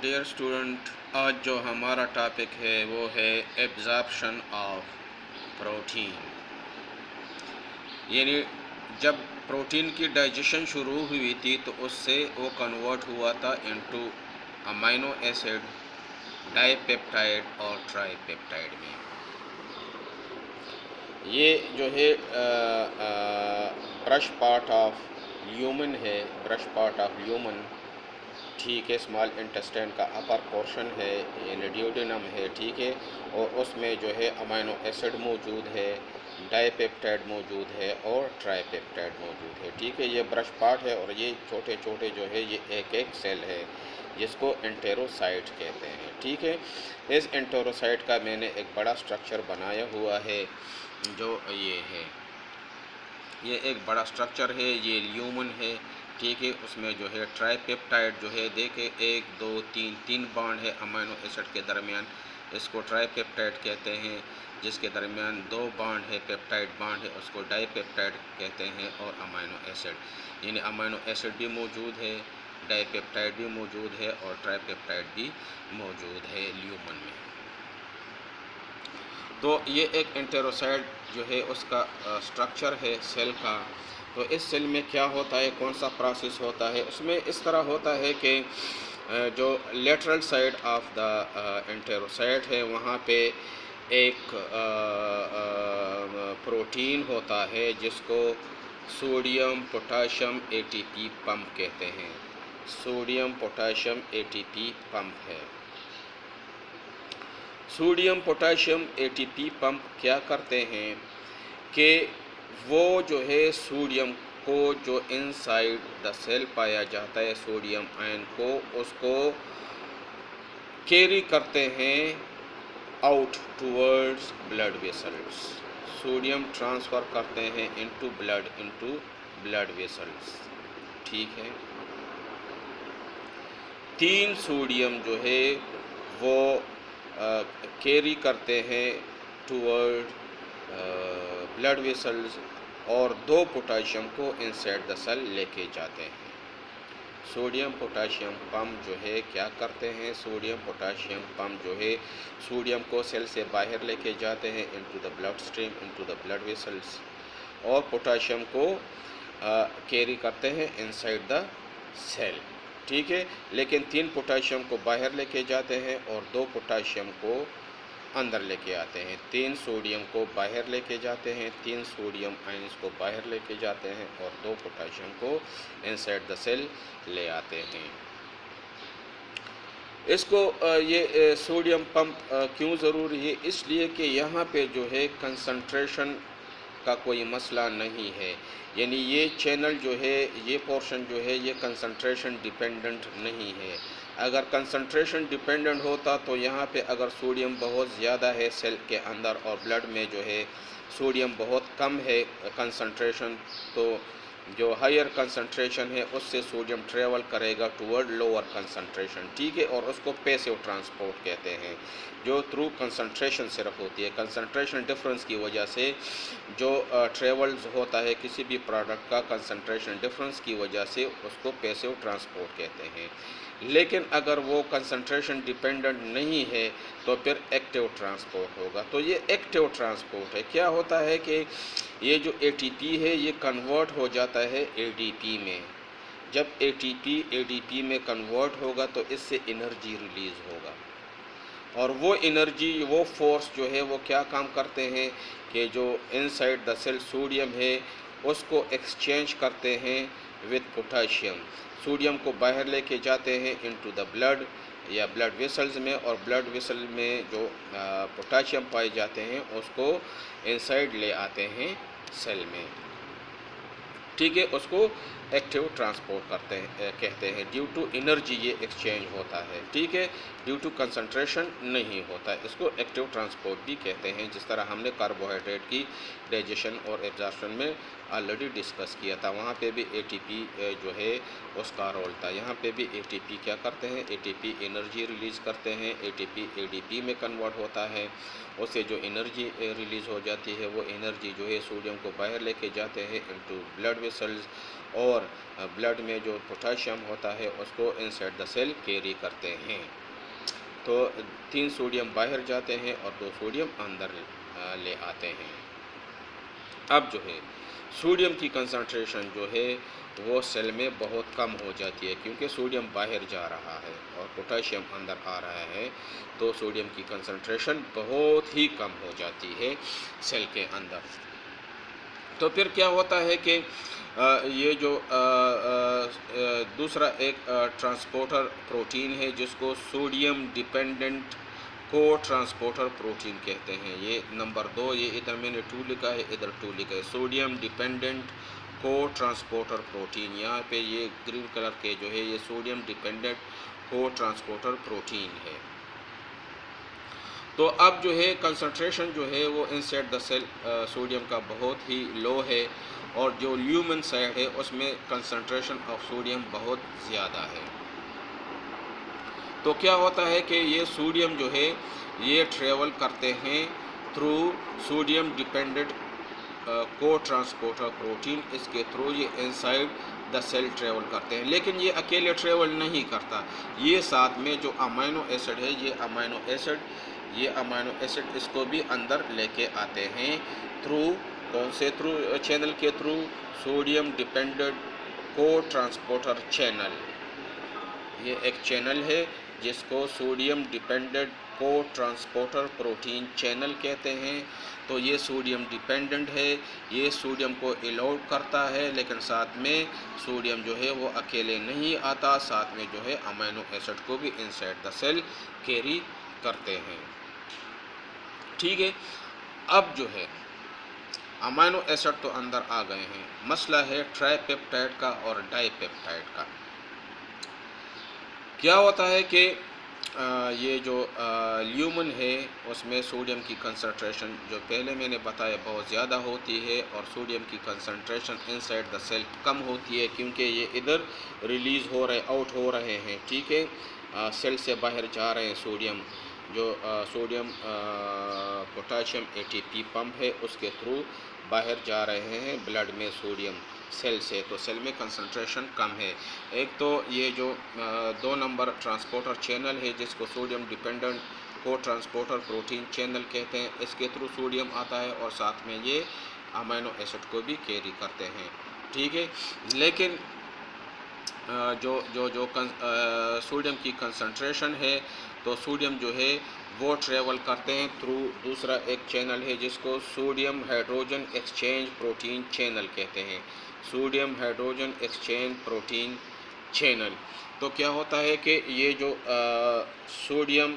Dear student, आज जो हमारा टॉपिक है वो है एब्जॉर्प्शन ऑफ प्रोटीन। यानी जब प्रोटीन की डाइजेशन शुरू हुई थी तो उससे वो कन्वर्ट हुआ था इनटू अमीनो एसिड, डाइपेप्टाइड और ट्राइपेप्टाइड में। ये जो है ब्रश पार्ट ऑफ ल्यूमन है, ब्रश पार्ट ऑफ ल्यूमन, ठीक है। स्मॉल इंटेस्टाइन का अपर पोर्शन है, ये ड्यूडेनम है, ठीक है। और उसमें जो है अमीनो एसिड मौजूद है, डाइपेप्टाइड मौजूद है और ट्राइपेप्टाइड मौजूद है, ठीक है। ये ब्रश पार्ट है और ये छोटे छोटे जो है ये एक एक सेल है जिसको एंटेरोसाइट कहते हैं, ठीक है। इस एंटेरोसाइट का मैंने एक बड़ा स्ट्रक्चर बनाया हुआ है जो ये है, ये एक बड़ा स्ट्रक्चर है, ये ल्यूमन है, ठीक है। उसमें जो है ट्राइपेप्टाइड जो है देखे 1 2 3 बॉन्ड है अमीनो एसिड के दरमियान, इसको ट्राइपेप्टाइड कहते हैं। जिसके दरमियान 2 बॉन्ड है, पेप्टाइड बॉन्ड है, उसको डाइपेप्टाइड कहते हैं। और अमीनो एसिड यानी अमीनो एसिड भी मौजूद है, डाइपेप्टाइड भी मौजूद है और ट्राइपेप्टाइड भी मौजूद है ल्यूमन में। तो ये एक एंटेरोसाइट जो है उसका स्ट्रक्चर है सेल का। तो इस सेल में क्या होता है, कौन सा प्रोसेस होता है, उसमें इस तरह होता है कि जो lateral side of the enterocyte है वहाँ पे एक प्रोटीन होता है जिसको सोडियम पोटाशियम एटीपी पंप कहते हैं। सोडियम पोटाशियम एटीपी पंप है। सोडियम पोटाशियम एटीपी पंप क्या करते हैं कि वो जो है सोडियम को जो इनसाइड द सेल पाया जाता है, सोडियम आयन को, उसको कैरी करते हैं out towards blood vessels. Sodium transfer करते हैं इनटू ब्लड वेसल्स, ठीक है। 3 सोडियम जो है वो कैरी करते हैं टूवर्ड ब्लड वेसल्स और 2 पोटाशियम को इनसाइड द सेल लेके जाते हैं। सोडियम पोटाशियम पंप जो है क्या करते हैं, सोडियम पोटाशियम पंप जो है सोडियम को सेल से बाहर लेके जाते हैं into the blood stream, into the blood vessels, और पोटाशियम को कैरी करते हैं इनसाइड द सेल, ठीक है। लेकिन 3 पोटाशियम को बाहर लेके जाते हैं और 2 पोटाशियम को अंदर लेके आते हैं। 3 सोडियम को बाहर लेके जाते हैं, 3 सोडियम आयंस को बाहर लेके जाते हैं और 2 पोटाशियम को इनसाइड द सेल ले आते हैं। इसको ये सोडियम पंप क्यों ज़रूरी है, इसलिए कि यहाँ पे जो है कंसंट्रेशन का कोई मसला नहीं है। यानी ये चैनल जो है, ये पोर्शन जो है, ये कंसंट्रेशन डिपेंडेंट नहीं है। अगर कंसंट्रेशन डिपेंडेंट होता तो यहाँ पे अगर सोडियम बहुत ज़्यादा है सेल के अंदर और ब्लड में जो है सोडियम बहुत कम है कंसंट्रेशन, तो जो हायर कंसंट्रेशन है उससे सोडियम ट्रेवल करेगा टूवर्ड लोअर कंसंट्रेशन, ठीक है। और उसको पैसिव ट्रांसपोर्ट कहते हैं, जो थ्रू कंसंट्रेशन सिर्फ होती है। कंसंट्रेशन डिफरेंस की वजह से जो ट्रेवल्स होता है किसी भी प्रोडक्ट का, कंसंट्रेशन डिफरेंस की वजह से उसको पैसिव ट्रांसपोर्ट कहते हैं। लेकिन अगर वो कंसंट्रेशन डिपेंडेंट नहीं है तो फिर एक्टिव ट्रांसपोर्ट होगा। तो ये एक्टिव ट्रांसपोर्ट है। क्या होता है कि ये जो एटीपी है ये कन्वर्ट हो जाता है एडीपी में। जब एटीपी एडीपी में कन्वर्ट होगा तो इससे एनर्जी रिलीज़ होगा, और वो एनर्जी, वो फोर्स जो है वो क्या काम करते हैं कि जो इनसाइड द सेल सोडियम है उसको एक्सचेंज करते हैं विद पोटाशियम। सोडियम को बाहर लेके जाते हैं इनटू द ब्लड या ब्लड वेसल्स में, और ब्लड वेसल में जो पोटाशियम पाए जाते हैं उसको इनसाइड ले आते हैं सेल में, ठीक है। उसको एक्टिव ट्रांसपोर्ट करते हैं कहते हैं। ड्यू टू एनर्जी ये एक्सचेंज होता है, ठीक है। ड्यू टू कंसंट्रेशन नहीं होता, इसको एक्टिव ट्रांसपोर्ट भी कहते हैं। जिस तरह हमने कार्बोहाइड्रेट की डाइजेशन और एब्जॉर्प्शन में ऑलरेडी डिस्कस किया था, वहाँ पे भी एटीपी जो है उसका रोल था। यहाँ पे भी एटीपी क्या करते हैं, एटीपी एनर्जी रिलीज़ करते हैं, एटीपी एडीपी में कन्वर्ट होता है, उससे जो एनर्जी रिलीज़ हो जाती है वो एनर्जी जो है सोडियम को बाहर लेके जाते हैं इनटू ब्लड वेसल्स, और और ब्लड में जो पोटाशियम होता है उसको इनसाइड द सेल कैरी करते हैं। तो 3 सोडियम बाहर जाते हैं और 2 सोडियम अंदर ले आते हैं। अब जो है सोडियम की कंसंट्रेशन जो है वो सेल में बहुत कम हो जाती है, क्योंकि सोडियम बाहर जा रहा है और पोटाशियम अंदर आ रहा है, तो सोडियम की कंसंट्रेशन बहुत ही कम हो जाती है सेल के अंदर। तो फिर क्या होता है कि ये जो दूसरा एक ट्रांसपोर्टर प्रोटीन है जिसको सोडियम डिपेंडेंट को ट्रांसपोर्टर प्रोटीन कहते हैं। ये नंबर 2, ये इधर मैंने 2 लिखा है, इधर 2 लिखा है। सोडियम डिपेंडेंट को ट्रांसपोर्टर प्रोटीन, यहाँ पे ये ग्रीन कलर के जो है ये सोडियम डिपेंडेंट को ट्रांसपोर्टर प्रोटीन है। तो अब जो है कंसंट्रेशन जो है वो इनसाइड द सेल सोडियम का बहुत ही लो है, और जो ल्यूमेन साइड है उसमें कंसंट्रेशन ऑफ सोडियम बहुत ज़्यादा है। तो क्या होता है कि ये सोडियम जो है ये ट्रेवल करते हैं थ्रू सोडियम डिपेंडेंट को ट्रांसपोर्टर प्रोटीन, इसके थ्रू ये इनसाइड द सेल ट्रेवल करते हैं। लेकिन ये अकेले ट्रेवल नहीं करता, ये साथ में जो अमाइनो एसिड है, ये अमाइनो एसिड इसको भी अंदर लेके आते हैं थ्रू कौन से थ्रू चैनल के थ्रू, सोडियम डिपेंडेंट को ट्रांसपोर्टर चैनल। ये एक चैनल है जिसको सोडियम डिपेंडेंट को ट्रांसपोर्टर प्रोटीन चैनल कहते हैं। तो ये सोडियम डिपेंडेंट है, ये सोडियम को अलाउड करता है, लेकिन साथ में सोडियम जो है वो अकेले नहीं आता, साथ में जो है अमीनो एसिड को भी इनसाइड द सेल कैरी करते हैं। ठीक है, अब जो है अमीनो एसिड तो अंदर आ गए हैं, मसला है ट्राइपेप्टाइड का और डाइपेप्टाइड का। क्या होता है कि ये जो ल्यूमन है उसमें सोडियम की कंसंट्रेशन जो पहले मैंने बताया बहुत ज़्यादा होती है, और सोडियम की कंसंट्रेशन इनसाइड द सेल कम होती है, क्योंकि ये इधर रिलीज़ हो रहे आउट हो रहे हैं। ठीक है, सेल से बाहर जा रहे हैं सोडियम, जो सोडियम पोटाशियम एटीपी पंप है उसके थ्रू बाहर जा रहे हैं ब्लड में सोडियम सेल से, तो सेल में कंसंट्रेशन कम है। एक तो ये जो 2 नंबर ट्रांसपोर्टर चैनल है जिसको सोडियम डिपेंडेंट को ट्रांसपोर्टर प्रोटीन चैनल कहते हैं, इसके थ्रू सोडियम आता है और साथ में ये अमीनो एसिड को भी कैरी करते हैं। ठीक है, लेकिन सोडियम की कंसंट्रेशन है, तो सोडियम जो है वो ट्रेवल करते हैं थ्रू दूसरा एक चैनल है जिसको sodium hydrogen exchange protein channel कहते हैं। Sodium hydrogen exchange protein channel. तो क्या होता है कि ये जो sodium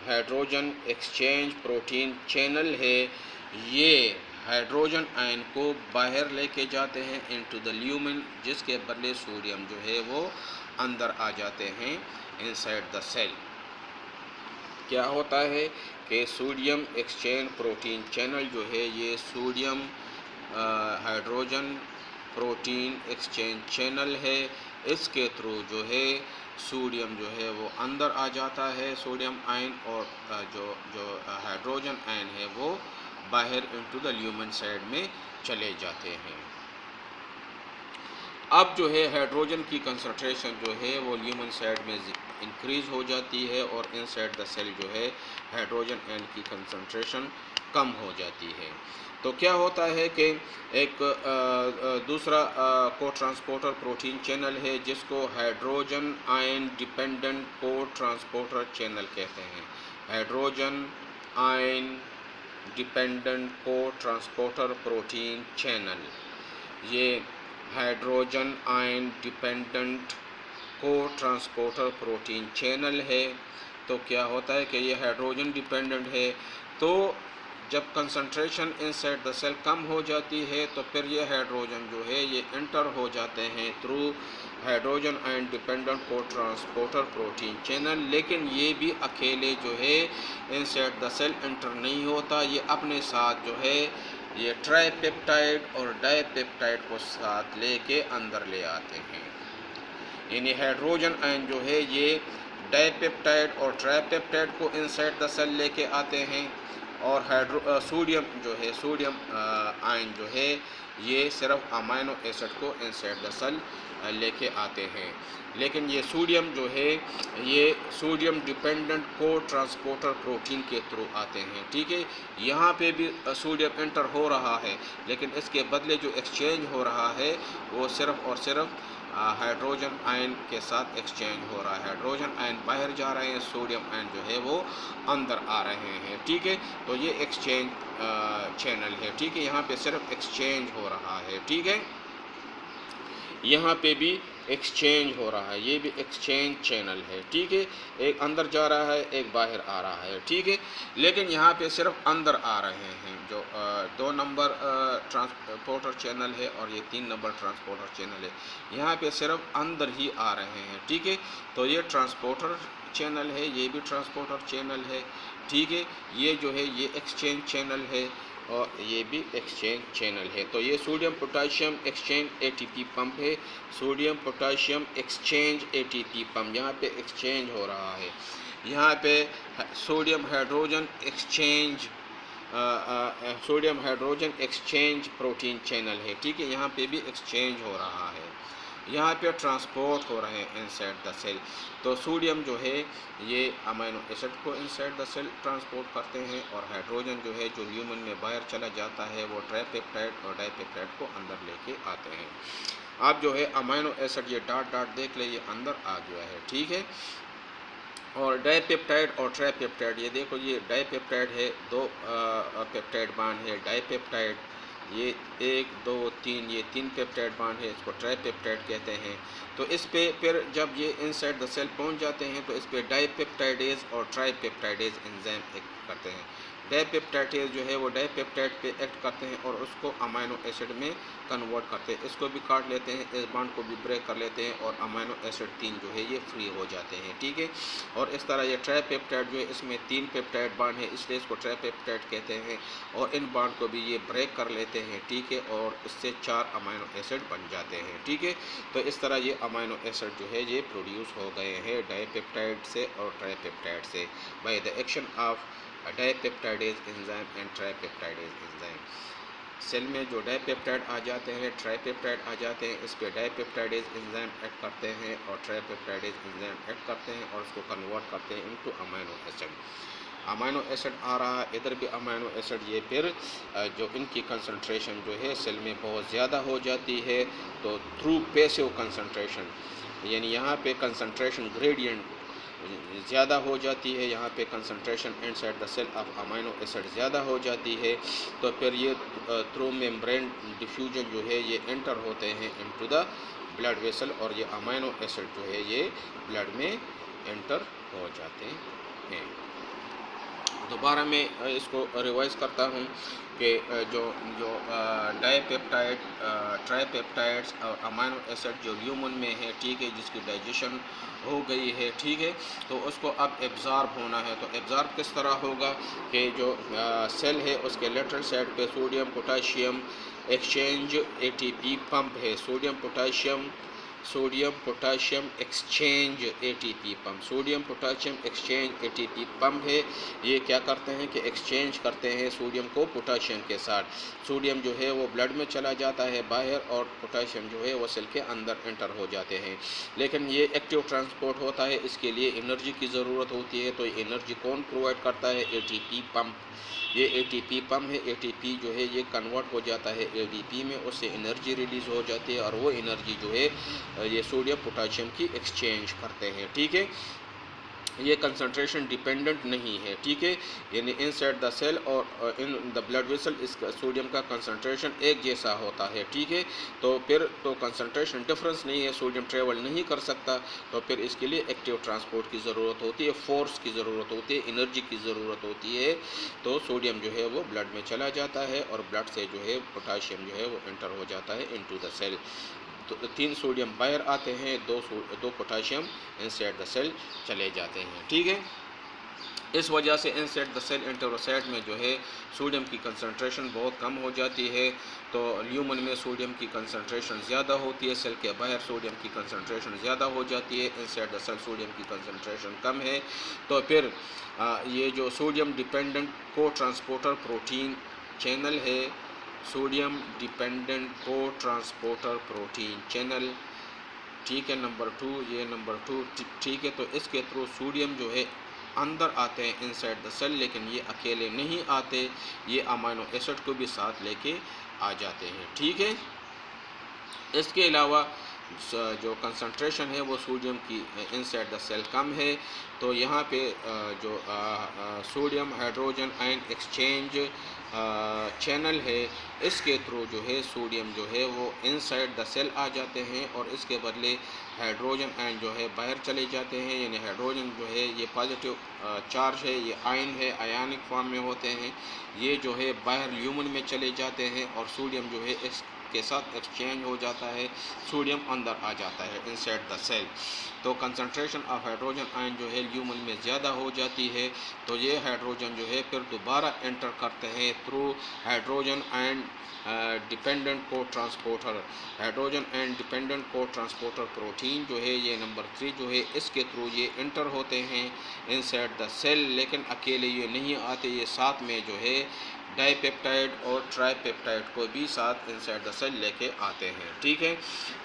hydrogen exchange protein channel है, ये हाइड्रोजन आयन को बाहर लेके जाते हैं इनटू द ल्यूमेन, जिसके बदले सोडियम जो है वो अंदर आ जाते हैं इनसाइड द सेल। क्या होता है कि सोडियम एक्सचेंज प्रोटीन चैनल जो है ये sodium hydrogen protein exchange channel है, इसके थ्रू जो है सोडियम जो है वो अंदर आ जाता है सोडियम आयन, और जो हाइड्रोजन आयन है वो बाहर इनटू द ल्यूमेन साइड में चले जाते हैं। अब जो है हाइड्रोजन की कंसंट्रेशन जो है वो ल्यूमेन साइड में इंक्रीज़ हो जाती है, और इनसाइड द सेल जो है हाइड्रोजन आयन की कंसंट्रेशन कम हो जाती है। तो क्या होता है कि एक दूसरा को ट्रांसपोर्टर प्रोटीन चैनल है जिसको हाइड्रोजन आयन डिपेंडेंट को ट्रांसपोर्टर चैनल कहते हैं। हाइड्रोजन आयन डिपेंडेंट को ट्रांसपोर्टर प्रोटीन चैनल, ये हाइड्रोजन आयन डिपेंडेंट को ट्रांसपोर्टर प्रोटीन चैनल है। तो क्या होता है कि ये हाइड्रोजन डिपेंडेंट है, तो जब कंसंट्रेशन इनसाइड द सेल कम हो जाती है तो फिर ये हाइड्रोजन जो है ये एंटर हो जाते हैं थ्रू हाइड्रोजन आयन डिपेंडेंट को ट्रांसपोर्टर प्रोटीन चैनल। लेकिन ये भी अकेले जो है इनसाइड द सेल एंटर नहीं होता, ये अपने साथ जो है ये ट्राइपेप्टाइड और डाइपेप्टाइड को साथ लेके अंदर ले आते हैं। यानी हाइड्रोजन आयन जो है ये डाइपेप्टाइड और ट्राइपेप्टाइड को इनसाइड द सेल लेके आते हैं, और सोडियम जो है, सोडियम आयन जो है ये सिर्फ अमाइनो एसिड को इनसाइड द सेल लेके आते हैं। लेकिन ये सोडियम जो है ये सोडियम डिपेंडेंट को ट्रांसपोर्टर प्रोटीन के थ्रू आते हैं, ठीक है। यहाँ पे भी सोडियम एंटर हो रहा है, लेकिन इसके बदले जो एक्सचेंज हो रहा है वो सिर्फ और सिर्फ हाइड्रोजन आयन के साथ एक्सचेंज हो रहा है। हाइड्रोजन आयन बाहर जा रहे हैं, सोडियम आयन जो है वो अंदर आ रहे हैं, ठीक है। तो ये एक्सचेंज चैनल है, ठीक है। यहाँ पे सिर्फ एक्सचेंज हो रहा है, ठीक है। यहाँ पे भी एक्सचेंज हो रहा है, ये भी एक्सचेंज चैनल है, ठीक है। एक अंदर जा रहा है, एक बाहर आ रहा है, ठीक है। लेकिन यहाँ पे सिर्फ अंदर आ रहे हैं। जो 2 नंबर ट्रांसपोर्टर चैनल है और ये 3 नंबर ट्रांसपोर्टर चैनल है, यहाँ पे सिर्फ अंदर ही आ रहे हैं, ठीक है। तो ये ट्रांसपोर्टर चैनल है, ये भी ट्रांसपोर्टर चैनल है, ठीक है। ये जो है ये एक्सचेंज चैनल है और ये भी एक्सचेंज चैनल है। तो ये sodium potassium exchange ATP pump है, sodium potassium exchange ATP pump. यहाँ पे एक्सचेंज हो रहा है। यहाँ पे sodium hydrogen exchange sodium hydrogen exchange protein channel है, ठीक है। यहाँ पे भी एक्सचेंज हो रहा है, यहाँ पे ट्रांसपोर्ट हो रहे हैं इनसाइड द सेल। तो सोडियम जो है ये अमीनो एसिड को इनसाइड द सेल ट्रांसपोर्ट करते हैं और हाइड्रोजन जो है जो ल्यूमन में बाहर चला जाता है वो ट्राइपेप्टाइड और डाइपेप्टाइड को अंदर लेके आते हैं। आप जो है अमीनो एसिड ये डॉट डॉट देख ले, ये अंदर आ गया है, ठीक है। और डाइपेप्टाइड और ट्राइपेप्टाइड, ये देखो ये डाइपेप्टाइड है, 2 पेप्टाइड बांड है डाइपेप्टाइड, ये 1 2 3, ये 3 पेप्टाइड बांड है, इसको ट्राइपेप्टाइड कहते हैं। तो इस पे फिर जब ये इनसाइड द सेल पहुंच जाते हैं तो इस पे डाइपेप्टाइडेज और ट्राइपेप्टाइडेज एंजाइम एक्ट करते हैं। डाइपेप्टाइडेज जो है वो डाइपेप्टाइड पे एक्ट करते हैं और उसको अमीनो एसिड में कन्वर्ट करते हैं। इसको भी काट लेते हैं, इस बांड को भी ब्रेक कर लेते हैं और अमीनो एसिड 3 जो है ये फ्री हो जाते हैं, ठीक है। और इस तरह ये ट्राइपेप्टाइड जो है इसमें 3 पेप्टाइड बांड है, इसलिए इसको ट्राइपेप्टाइड कहते हैं। और इन बांड को भी ये ब्रेक कर लेते हैं, ठीक है, और इससे 4 अमीनो एसिड बन जाते हैं, ठीक है। तो इस तरह ये अमीनो एसिड जो है ये प्रोड्यूस हो गए हैं डाइपेप्टाइड से और ट्राइपेप्टाइड से by the action of dipeptidase enzyme and tripeptidase enzyme. Cell में जो डाइपेप्टाइड आ जाते हैं, ट्राइपेप्टाइड आ जाते हैं, इस पे डाइपेप्टाइडेज एंजाइम एक्ट करते हैं और ट्राइपेप्टाइडेज एंजाइम एक्ट करते हैं और उसको कन्वर्ट करते हैं into amino acid. Amino acid आ रहा है, इधर भी अमीनो एसिड, ये फिर जो इनकी कंसंट्रेशन जो है सेल में बहुत ज़्यादा हो जाती है। तो थ्रू पैसिव कंसंट्रेशन, यानी यहाँ पे कंसंट्रेशन ग्रेडियंट ज़्यादा हो जाती है, यहाँ पे concentration inside the cell of amino acid ज़्यादा हो जाती है। तो फिर ये थ्रू मेम्ब्रेन डिफ्यूजन जो है ये एंटर होते हैं इनटू द ब्लड वेसल और ये अमीनो एसिड जो है ये ब्लड में एंटर हो जाते हैं। दोबारा मैं इसको रिवाइज करता हूँ कि जो जो डाइपेप्टाइड, ट्राइपेप्टाइड्स और अमीनो एसिड जो ल्यूमन में है, ठीक है, जिसकी डाइजेशन हो गई है, ठीक है, तो उसको अब एब्ज़ॉर्ब होना है। तो एब्ज़ॉर्ब किस तरह होगा कि जो सेल है उसके लेटरल साइड पे sodium potassium exchange ATP pump है, sodium potassium exchange ATP pump, sodium potassium exchange ATP pump है। ये क्या करते हैं कि एक्सचेंज करते हैं सोडियम को पोटाशियम के साथ। सोडियम जो है वो ब्लड में चला जाता है बाहर और पोटाशियम जो है वो सेल के अंदर एंटर हो जाते हैं। लेकिन ये एक्टिव ट्रांसपोर्ट होता है, इसके लिए एनर्जी की ज़रूरत होती है। तो एनर्जी कौन प्रोवाइड करता है? ATP pump. ये एटीपी पंप है, एटीपी जो है ये कन्वर्ट हो जाता है एडीपी में, उससे एनर्जी रिलीज़ हो जाती है और वो एनर्जी जो है ये सोडियम पोटाशियम की एक्सचेंज करते हैं, ठीक है। ये कंसंट्रेशन डिपेंडेंट नहीं है, ठीक है, यानी इनसाइड द सेल और इन द ब्लड वेसल इसका सोडियम का कंसंट्रेशन एक जैसा होता है, ठीक है। तो फिर तो कंसंट्रेशन डिफरेंस नहीं है, सोडियम ट्रेवल नहीं कर सकता। तो फिर इसके लिए एक्टिव ट्रांसपोर्ट की ज़रूरत होती है, फोर्स की ज़रूरत होती है, एनर्जी की ज़रूरत होती है। तो सोडियम जो है वो ब्लड में चला जाता है और ब्लड से जो है पोटाशियम जो है वो एंटर हो जाता है इनटू द सेल। तो 3 सोडियम बाहर आते हैं, 2 पोटाशियम इनसाइड द सेल चले जाते हैं, ठीक है। इस वजह से इनसाइड द सेल एंटेरोसाइट में जो है सोडियम की कंसंट्रेशन बहुत कम हो जाती है। तो ल्यूमन में सोडियम की कंसंट्रेशन ज़्यादा होती है, सेल के बाहर सोडियम की कंसंट्रेशन ज़्यादा हो जाती है, इनसाइड द सेल सोडियम की कंसंट्रेशन कम है। तो फिर ये जो सोडियम डिपेंडेंट को ट्रांसपोर्टर प्रोटीन चैनल है, सोडियम डिपेंडेंट को ट्रांसपोर्टर प्रोटीन चैनल, ठीक है, नंबर 2, ये नंबर 2, ठीक है। तो इसके थ्रू सोडियम जो है अंदर आते हैं इनसाइड द सेल, लेकिन ये अकेले नहीं आते, ये अमाइनो एसिड को भी साथ लेके आ जाते हैं, ठीक है। इसके अलावा जो कंसंट्रेशन है वो सोडियम की इनसाइड द सेल कम है। तो यहाँ पे जो sodium hydrogen ion exchange channel है, इसके थ्रू जो है सोडियम जो है वो इनसाइड द सेल आ जाते हैं और इसके बदले हाइड्रोजन आयन जो है बाहर चले जाते हैं। यानी हाइड्रोजन जो है ये पॉजिटिव चार्ज है, ये आयन है, आयनिक फॉर्म में होते हैं, ये जो है बाहर ल्यूमन में चले जाते हैं और सोडियम जो है के साथ एक्सचेंज हो जाता है, सोडियम अंदर आ जाता है इनसाइड द सेल। तो कंसंट्रेशन ऑफ हाइड्रोजन आयन जो है ल्यूमन में ज़्यादा हो जाती है। तो ये हाइड्रोजन जो है फिर दोबारा एंटर करते हैं थ्रू हाइड्रोजन आयन डिपेंडेंट को ट्रांसपोर्टर, हाइड्रोजन एंड डिपेंडेंट को ट्रांसपोर्टर प्रोटीन जो है ये नंबर 3 जो है, इसके थ्रू ये एंटर होते हैं इनसाइड द सेल, लेकिन अकेले ये नहीं आते, ये साथ में जो है डाईपेप्टाइड और ट्राईपेप्टाइड को भी साथ इनसाइड द सेल लेके आते हैं, ठीक है।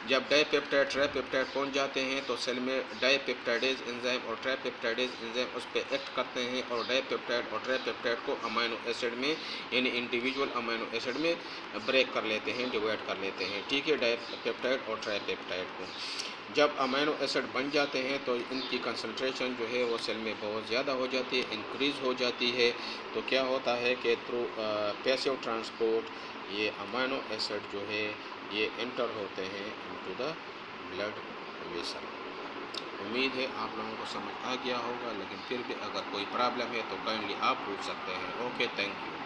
जब डाईपेप्टाइड ट्राईपेप्टाइड पहुंच जाते हैं तो सेल में डाईपेप्टाइडेज एंजाइम और ट्राईपेप्टाइडेज एंजाइम उस पर एक्ट करते हैं और डाईपेप्टाइड और ट्राईपेप्टाइड को अमाइनो एसिड में यानी इंडिविजुअल अमाइनो एसिड में ब्रेक कर लेते हैं, डिवाइड कर लेते हैं, ठीक है, डाईपेप्टाइड और ट्राईपेप्टाइड को। जब अमाइनो एसिड बन जाते हैं तो इनकी कंसंट्रेशन जो है वो सेल में बहुत ज़्यादा हो जाती है, इंक्रीज़ हो जाती है। तो क्या होता है कि थ्रू पैसिव ट्रांसपोर्ट ये अमाइनो एसिड जो है ये एंटर होते हैं इनटू द ब्लड वेसल। उम्मीद है आप लोगों को समझ आ गया होगा, लेकिन फिर भी अगर कोई प्रॉब्लम है तो काइंडली आप पूछ सकते हैं। Okay, thank you.